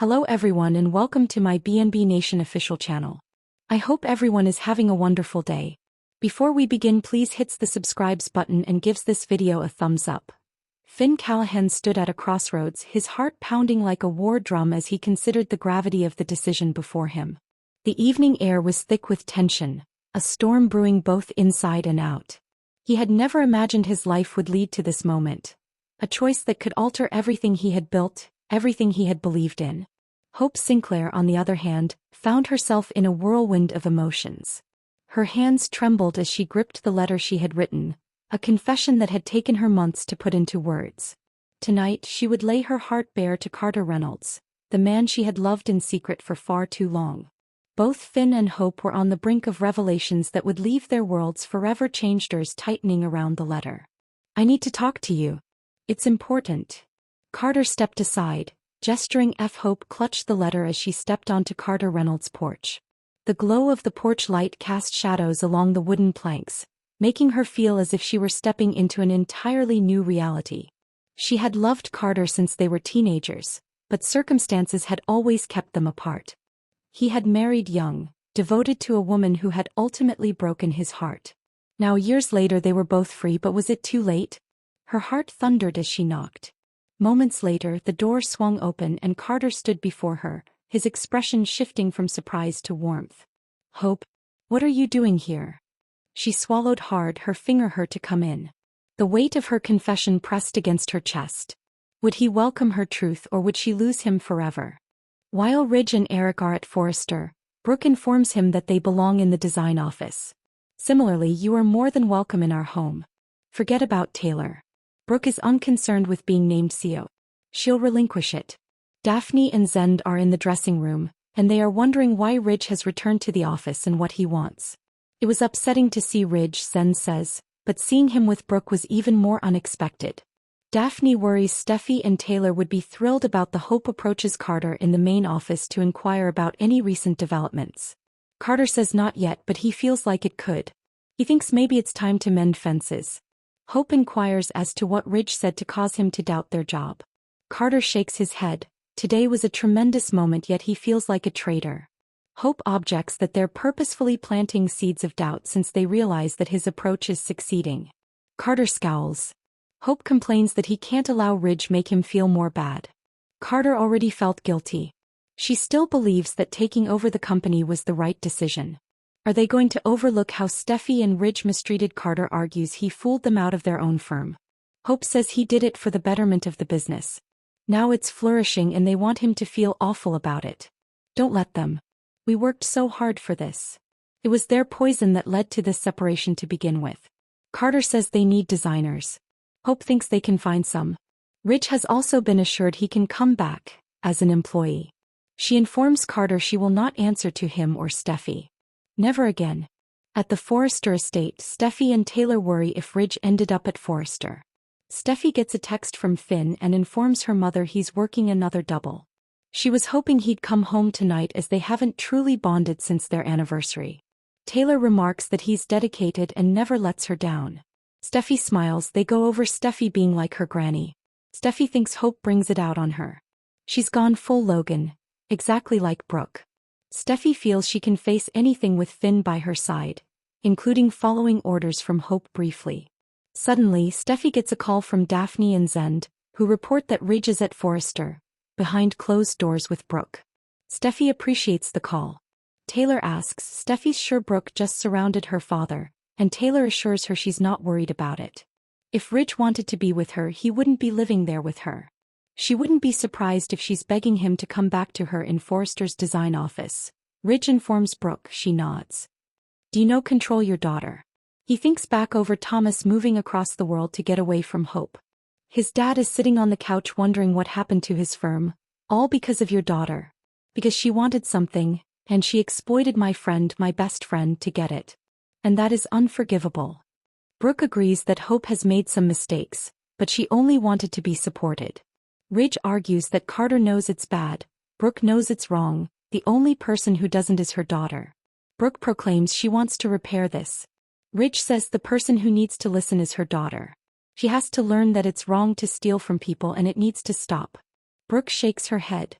Hello everyone and welcome to my BNB Nation official channel. I hope everyone is having a wonderful day. Before we begin, please hit the subscribe button and gives this video a thumbs up. Finn Callahan stood at a crossroads, his heart pounding like a war drum as he considered the gravity of the decision before him. The evening air was thick with tension, a storm brewing both inside and out. He had never imagined his life would lead to this moment. A choice that could alter everything he had built, everything he had believed in. Hope Sinclair, on the other hand, found herself in a whirlwind of emotions. Her hands trembled as she gripped the letter she had written, a confession that had taken her months to put into words. Tonight she would lay her heart bare to Carter Reynolds, the man she had loved in secret for far too long. Both Finn and Hope were on the brink of revelations that would leave their worlds forever changed. Doors tightening around the letter. "I need to talk to you. It's important." Carter stepped aside, gesturing. Hope clutched the letter as she stepped onto Carter Reynolds' porch. The glow of the porch light cast shadows along the wooden planks, making her feel as if she were stepping into an entirely new reality. She had loved Carter since they were teenagers, but circumstances had always kept them apart. He had married young, devoted to a woman who had ultimately broken his heart. Now years later they were both free, but was it too late? Her heart thundered as she knocked. Moments later the door swung open and Carter stood before her, his expression shifting from surprise to warmth. "Hope, what are you doing here?" She swallowed hard, her finger hurt to come in. The weight of her confession pressed against her chest. Would he welcome her truth, or would she lose him forever? While Ridge and Eric are at Forrester, Brooke informs him that they belong in the design office. "Similarly, you are more than welcome in our home. Forget about Taylor." Brooke is unconcerned with being named CEO. She'll relinquish it. Daphne and Zend are in the dressing room, and they are wondering why Ridge has returned to the office and what he wants. "It was upsetting to see Ridge," Zend says, "but seeing him with Brooke was even more unexpected." Daphne worries Steffi and Taylor would be thrilled about the Hope approaches Carter in the main office to inquire about any recent developments. Carter says not yet, but he feels like it could. He thinks maybe it's time to mend fences. Hope inquires as to what Ridge said to cause him to doubt their job. Carter shakes his head. Today was a tremendous moment, yet he feels like a traitor. Hope objects that they're purposefully planting seeds of doubt since they realize that his approach is succeeding. Carter scowls. Hope complains that he can't allow Ridge make him feel more bad. Carter already felt guilty. She still believes that taking over the company was the right decision. Are they going to overlook how Steffi and Ridge mistreated Carter? Argues he fooled them out of their own firm. Hope says he did it for the betterment of the business. Now it's flourishing and they want him to feel awful about it. "Don't let them. We worked so hard for this. It was their poison that led to this separation to begin with." Carter says they need designers. Hope thinks they can find some. Ridge has also been assured he can come back as an employee. She informs Carter she will not answer to him or Steffi. Never again. At the Forrester estate, Steffi and Taylor worry if Ridge ended up at Forrester. Steffi gets a text from Finn and informs her mother he's working another double. She was hoping he'd come home tonight as they haven't truly bonded since their anniversary. Taylor remarks that he's dedicated and never lets her down. Steffi smiles. They go over Steffi being like her granny. Steffi thinks Hope brings it out on her. She's gone full Logan, exactly like Brooke. Steffi feels she can face anything with Finn by her side, including following orders from Hope briefly. Suddenly, Steffi gets a call from Daphne and Zend, who report that Ridge is at Forrester, behind closed doors with Brooke. Steffi appreciates the call. Taylor asks Steffi's sure Brooke just surrounded her father, and Taylor assures her she's not worried about it. If Ridge wanted to be with her, he wouldn't be living there with her. She wouldn't be surprised if she's begging him to come back to her in Forrester's design office. Ridge informs Brooke. She nods. "Do you know control your daughter?" He thinks back over Thomas moving across the world to get away from Hope. His dad is sitting on the couch wondering what happened to his firm, all because of your daughter. Because she wanted something, and she exploited my friend, my best friend, to get it. And that is unforgivable. Brooke agrees that Hope has made some mistakes, but she only wanted to be supported. Ridge argues that Carter knows it's bad, Brooke knows it's wrong, the only person who doesn't is her daughter. Brooke proclaims she wants to repair this. Ridge says the person who needs to listen is her daughter. She has to learn that it's wrong to steal from people and it needs to stop. Brooke shakes her head.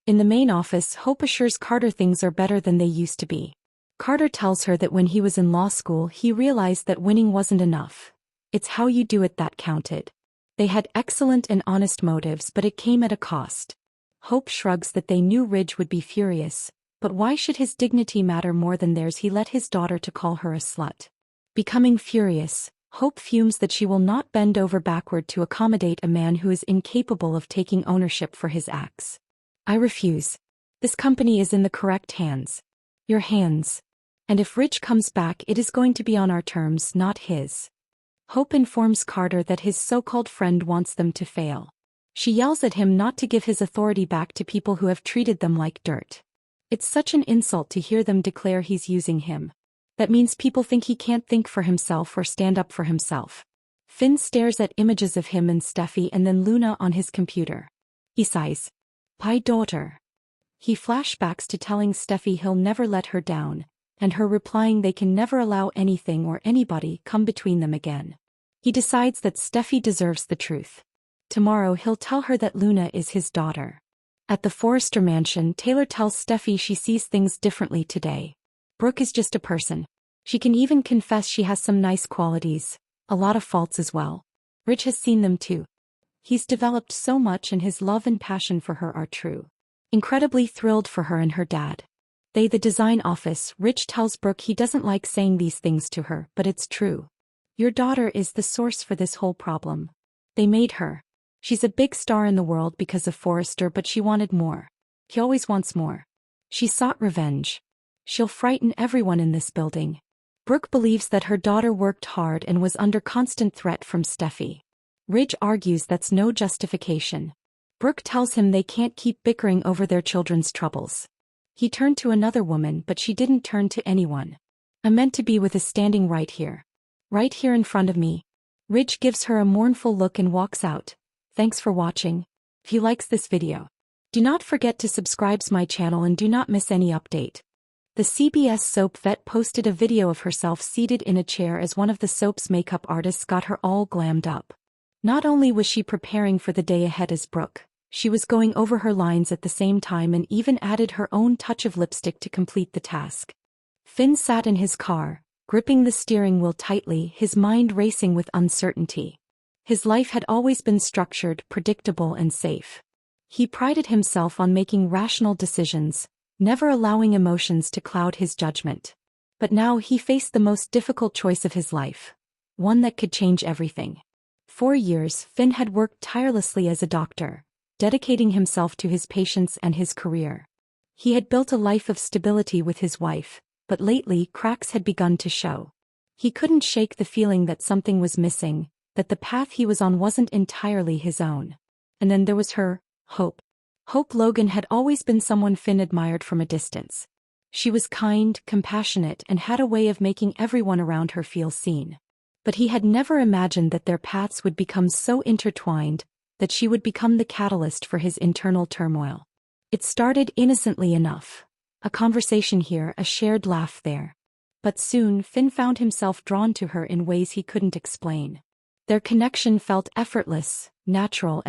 In the main office, Hope assures Carter things are better than they used to be. Carter tells her that when he was in law school he realized that winning wasn't enough. It's how you do it that counted. They had excellent and honest motives, but it came at a cost. Hope shrugs that they knew Ridge would be furious, but why should his dignity matter more than theirs? He let his daughter to call her a slut. Becoming furious, Hope fumes that she will not bend over backward to accommodate a man who is incapable of taking ownership for his acts. I refuse. This company is in the correct hands. Your hands. And if Ridge comes back, it is going to be on our terms, not his. Hope informs Carter that his so-called friend wants them to fail. She yells at him not to give his authority back to people who have treated them like dirt. It's such an insult to hear them declare he's using him. That means people think he can't think for himself or stand up for himself. Finn stares at images of him and Steffi and then Luna on his computer. He sighs. "My daughter." He flashbacks to telling Steffi he'll never let her down, and her replying they can never allow anything or anybody come between them again. He decides that Steffi deserves the truth. Tomorrow he'll tell her that Luna is his daughter. At the Forrester mansion, Taylor tells Steffi she sees things differently today. Brooke is just a person. She can even confess she has some nice qualities, a lot of faults as well. Ridge has seen them too. He's developed so much and his love and passion for her are true. Incredibly thrilled for her and her dad. The design office, Ridge tells Brooke he doesn't like saying these things to her, but it's true. Your daughter is the source for this whole problem. They made her. She's a big star in the world because of Forrester, but she wanted more. He always wants more. She sought revenge. She'll frighten everyone in this building. Brooke believes that her daughter worked hard and was under constant threat from Steffi. Ridge argues that's no justification. Brooke tells him they can't keep bickering over their children's troubles. He turned to another woman, but she didn't turn to anyone. I'm meant to be with is standing right here. Right here in front of me. Ridge gives her a mournful look and walks out. Thanks for watching. If you likes this video, do not forget to subscribe to my channel and do not miss any update. The CBS soap vet posted a video of herself seated in a chair as one of the soap's makeup artists got her all glammed up. Not only was she preparing for the day ahead as Brooke, she was going over her lines at the same time and even added her own touch of lipstick to complete the task. Finn sat in his car, gripping the steering wheel tightly, his mind racing with uncertainty. His life had always been structured, predictable and safe. He prided himself on making rational decisions, never allowing emotions to cloud his judgment. But now he faced the most difficult choice of his life. One that could change everything. For years, Finn had worked tirelessly as a doctor, dedicating himself to his patients and his career. He had built a life of stability with his wife, but lately cracks had begun to show. He couldn't shake the feeling that something was missing, that the path he was on wasn't entirely his own. And then there was her, Hope. Hope Logan had always been someone Finn admired from a distance. She was kind, compassionate, and had a way of making everyone around her feel seen. But he had never imagined that their paths would become so intertwined, that she would become the catalyst for his internal turmoil. It started innocently enough. A conversation here, a shared laugh there. But soon Finn found himself drawn to her in ways he couldn't explain. Their connection felt effortless, natural,